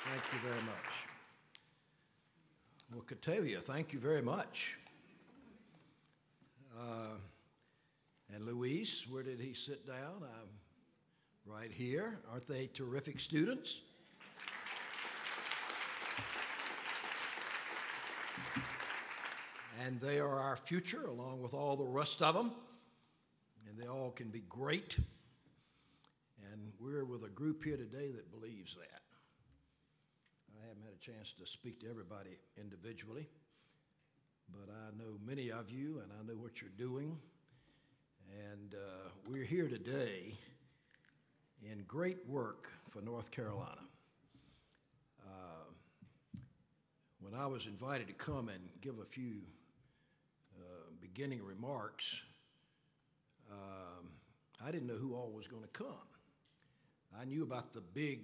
Thank you very much. Well, Catavia, thank you very much. And Luis, where did he sit down? Right here. Aren't they terrific students? And they are our future, along with all the rest of them. And they all can be great. And we're with a group here today that believes that. I haven't had a chance to speak to everybody individually, but I know many of you, and I know what you're doing. And we're here today in great work for North Carolina. When I was invited to come and give a few beginning remarks, I didn't know who all was going to come. I knew about the big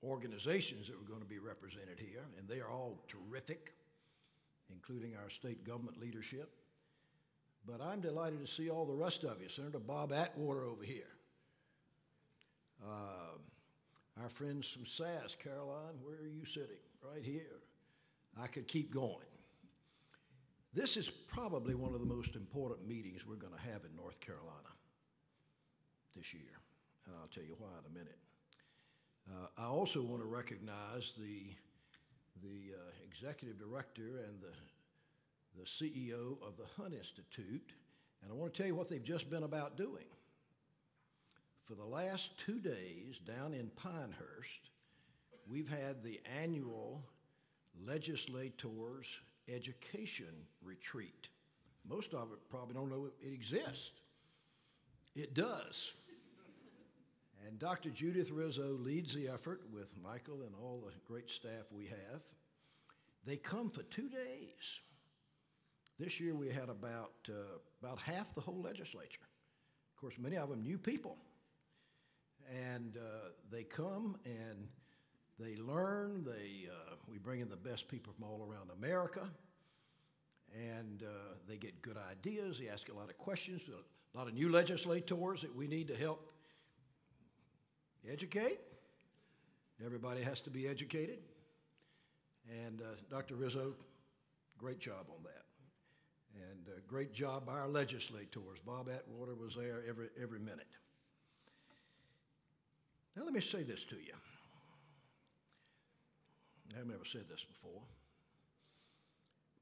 organizations that were going to be represented here, and they are all terrific, including our state government leadership. But I'm delighted to see all the rest of you. Senator Bob Atwater over here. Our friends from SAS, Caroline, where are you sitting? Right here. I could keep going. This is probably one of the most important meetings we're going to have in North Carolina this year, and I'll tell you why in a minute. I also want to recognize the executive director and the CEO of the Hunt Institute, and I want to tell you what they've just been about doing. For the last 2 days down in Pinehurst, we've had the annual Legislators Education Retreat. Most of it probably don't know it exists. It does. And Dr. Judith Rizzo leads the effort with Michael and all the great staff we have. They come for 2 days. This year we had about half the whole legislature. Of course, many of them new people. And they come and they learn. We bring in the best people from all around America. And they get good ideas. They ask a lot of questions. A lot of new legislators that we need to help educate. Everybody has to be educated. And Dr. Rizzo, great job on that. And great job by our legislators. Bob Atwater was there every minute. Now let me say this to you. I've never said this before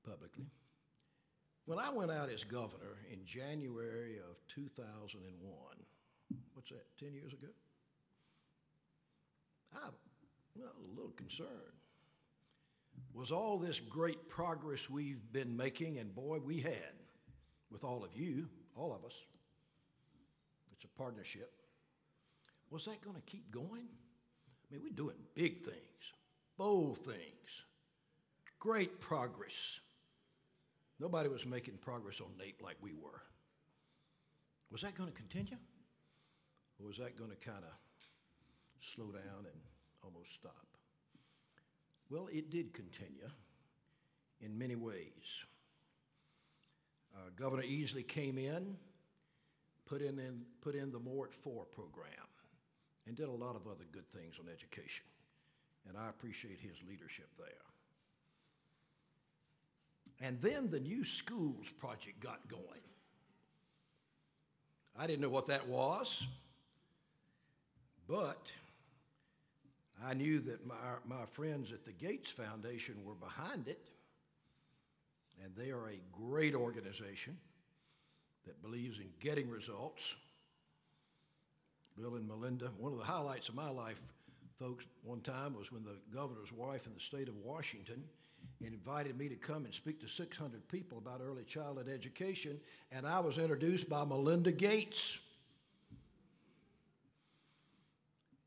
publicly. When I went out as governor in January of 2001, what's that, 10 years ago? I was a little concerned. Was all this great progress we've been making, and boy, we had, with all of you, all of us, it's a partnership, was that going to keep going? I mean, we're doing big things, bold things, great progress. Nobody was making progress on NAEP like we were. Was that going to continue? Or was that going to kind of slow down and almost stop? Well, it did continue in many ways. Governor Easley came in, put in the More at 4 program, and did a lot of other good things on education. And I appreciate his leadership there. And then the New Schools Project got going. I didn't know what that was, but I knew that my friends at the Gates Foundation were behind it, and they are a great organization that believes in getting results. Bill and Melinda, one of the highlights of my life, folks, one time was when the governor's wife in the state of Washington invited me to come and speak to 600 people about early childhood education, and I was introduced by Melinda Gates.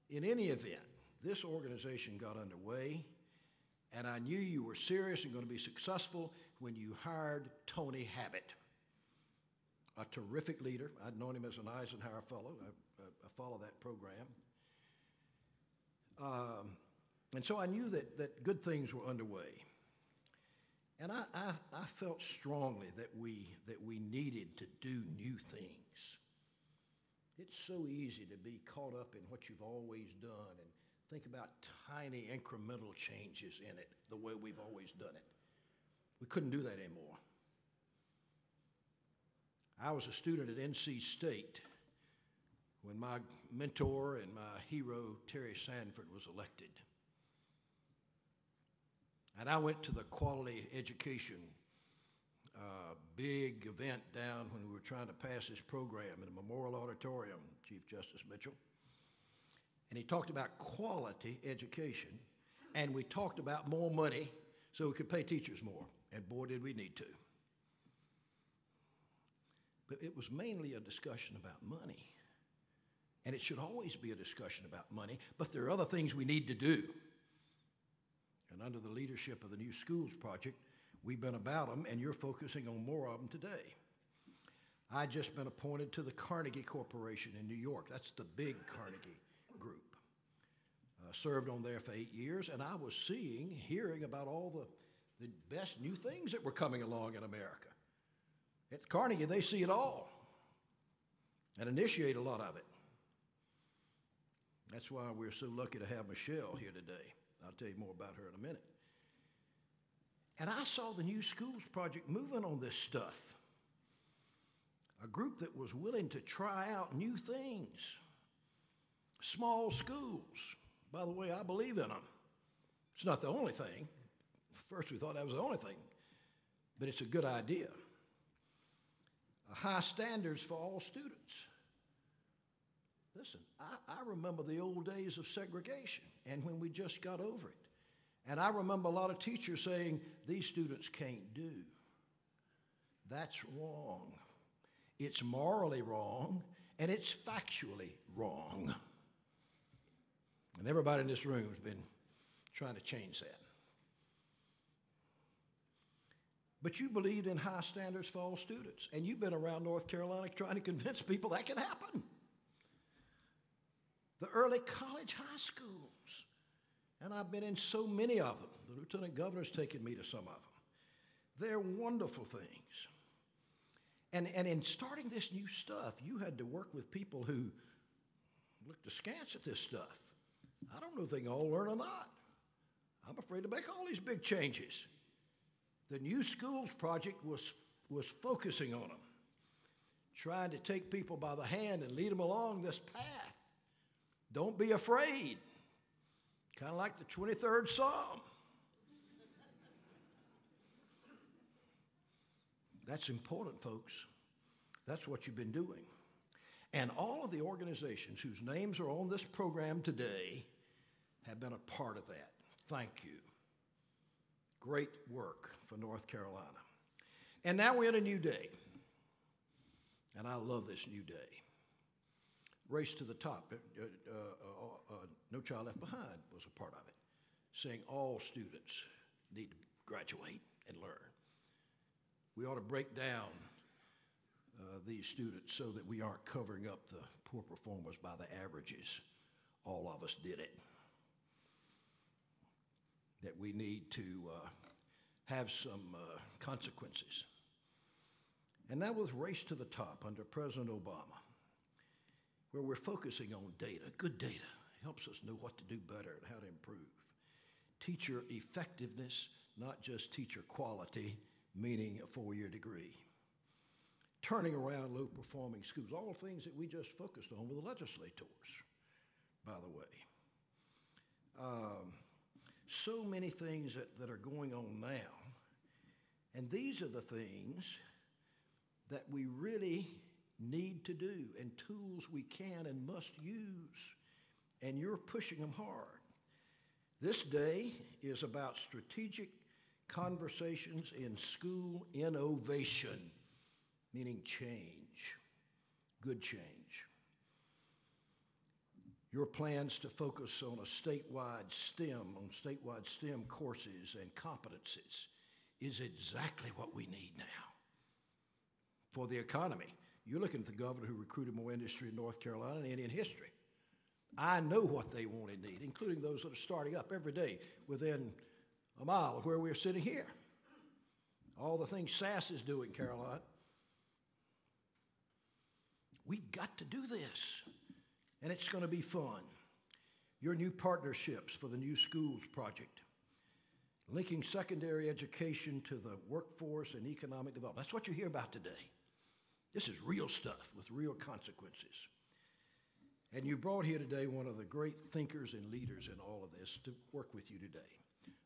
In any event, this organization got underway, and I knew you were serious and going to be successful when you hired Tony Habit, a terrific leader. I'd known him as an Eisenhower Fellow. I follow that program. And so I knew that good things were underway. And I felt strongly that we needed to do new things. It's so easy to be caught up in what you've always done and Think about tiny incremental changes in it, the way we've always done it. We couldn't do that anymore. I was a student at NC State when my mentor and my hero, Terry Sanford, was elected. And I went to the quality education big event down when we were trying to pass this program in the Memorial Auditorium, Chief Justice Mitchell. And he talked about quality education, and we talked about more money so we could pay teachers more. And boy, did we need to. But it was mainly a discussion about money. And it should always be a discussion about money, but there are other things we need to do. And under the leadership of the New Schools Project, we've been about them, and you're focusing on more of them today. I just been appointed to the Carnegie Corporation in New York. That's the big Carnegie group. Served on there for 8 years, and I was hearing about all the best new things that were coming along in America. At Carnegie, they see it all and initiate a lot of it. That's why we're so lucky to have Michelle here today. I'll tell you more about her in a minute. And I saw the New Schools Project moving on this stuff. A group that was willing to try out new things. Small schools. By the way, I believe in them. It's not the only thing. First we thought that was the only thing. But it's a good idea. High standards for all students. Listen, I remember the old days of segregation and when we just got over it. And I remember a lot of teachers saying, these students can't do. That's wrong. It's morally wrong, and it's factually wrong. And everybody in this room has been trying to change that. But you believed in high standards for all students, and you've been around North Carolina trying to convince people that can happen. The early college high schools. And I've been in so many of them. The lieutenant governor's taken me to some of them. They're wonderful things. And in starting this new stuff, you had to work with people who looked askance at this stuff. I don't know if they can all learn or not. I'm afraid to make all these big changes. The New Schools Project was focusing on them, trying to take people by the hand and lead them along this path. Don't be afraid. Kind of like the 23rd Psalm. That's important, folks. That's what you've been doing. And all of the organizations whose names are on this program today have been a part of that. Thank you. Great work for North Carolina. And now we're in a new day. And I love this new day. Race to the top. No Child Left Behind was a part of it, saying all students need to graduate and learn. We ought to break down these students so that we aren't covering up the poor performers by the averages. All of us did it. That we need to have some consequences. And now with Race to the Top under President Obama, where we're focusing on data, good data, helps us know what to do better and how to improve. Teacher effectiveness, not just teacher quality, meaning a 4-year degree. Turning around low-performing schools, all things that we just focused on with the legislators, by the way. So many things that are going on now, and these are the things that we really need to do and tools we can and must use, and you're pushing them hard. This day is about strategic conversations in school innovation, meaning change, good change. Your plans to focus on statewide STEM courses and competencies is exactly what we need now for the economy. You're looking at the governor who recruited more industry in North Carolina than any in history. I know what they want and need, including those that are starting up every day within a mile of where we're sitting here. All the things SAS is doing, Caroline. We've got to do this, and it's going to be fun. your new partnerships for the New Schools Project, linking secondary education to the workforce and economic development. That's what you hear about today. This is real stuff with real consequences. And you brought here today one of the great thinkers and leaders in all of this to work with you today,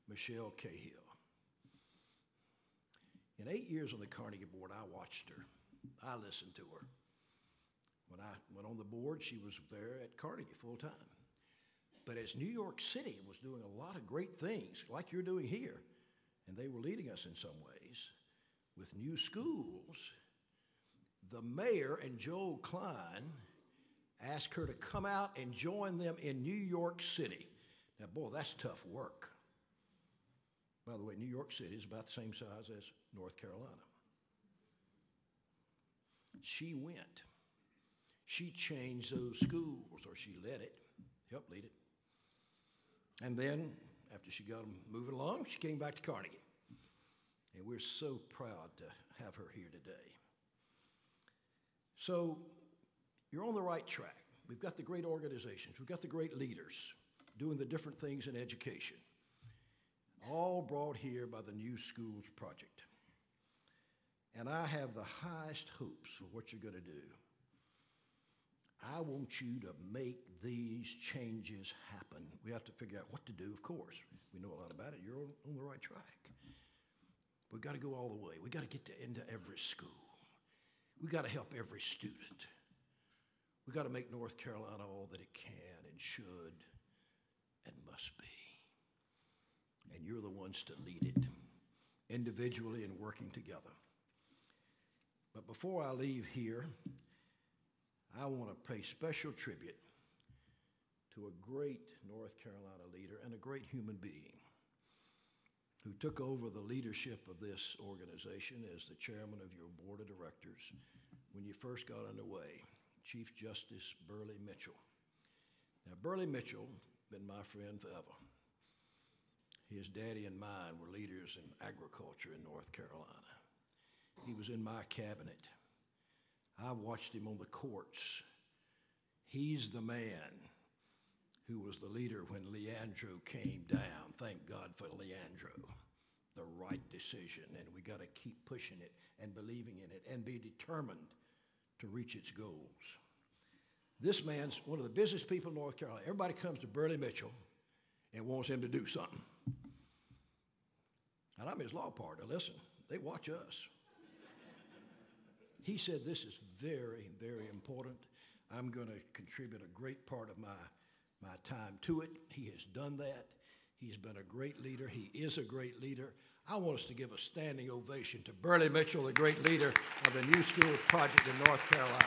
Michelle Cahill. In 8 years on the Carnegie board, I watched her. I listened to her. When I went on the board, she was there at Carnegie full time. But as New York City was doing a lot of great things, like you're doing here, and they were leading us in some ways, with new schools, the mayor and Joel Klein asked her to come out and join them in New York City. Now, boy, that's tough work. By the way, New York City is about the same size as North Carolina. She went. She changed those schools, or she led it, helped lead it. And then, after she got them moving along, she came back to Carnegie. And we're so proud to have her here today. So, you're on the right track. We've got the great organizations. We've got the great leaders doing the different things in education, all brought here by the New Schools Project. And I have the highest hopes for what you're going to do. I want you to make these changes happen. We have to figure out what to do, of course. We know a lot about it. You're on the right track. We've got to go all the way. We've got to get into every school. We've got to help every student. We've got to make North Carolina all that it can and should and must be. And you're the ones to lead it, individually and working together. But before I leave here, I want to pay special tribute to a great North Carolina leader and a great human being who took over the leadership of this organization as the chairman of your board of directors when you first got underway, Chief Justice Burley Mitchell. Now, Burley Mitchell has been my friend forever. His daddy and mine were leaders in agriculture in North Carolina. He was in my cabinet. I watched him on the courts. He's the man who was the leader when Leandro came down. Thank God for Leandro. The right decision, and we got to keep pushing it and believing in it and be determined to reach its goals. This man's one of the busiest people in North Carolina. Everybody comes to Burley Mitchell and wants him to do something. And I'm his law partner. Listen, they watch us. He said, this is very, very important. I'm going to contribute a great part of my time to it. He has done that. He's been a great leader. He is a great leader. I want us to give a standing ovation to Burley Mitchell, the great leader of the New Schools Project in North Carolina.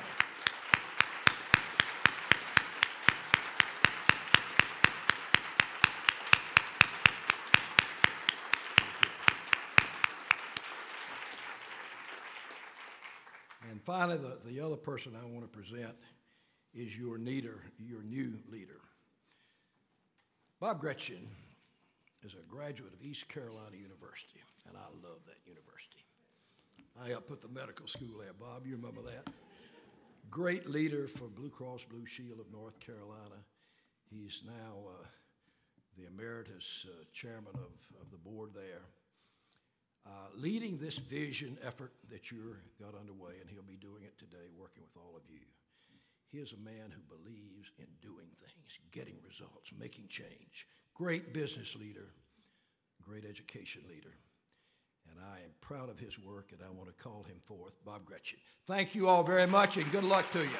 And finally, the other person I want to present is your new leader. Bob Gretchen is a graduate of East Carolina University, and I love that university. I helped put the medical school there. Bob, you remember that? Great leader for Blue Cross Blue Shield of North Carolina. He's now the emeritus chairman of the board there. Leading this vision effort that you're got underway, and he'll be doing it today, working with all of you. He is a man who believes in doing things, getting results, making change. Great business leader, great education leader. And I am proud of his work, and I want to call him forth, Bob Gretchen. Thank you all very much, and good luck to you.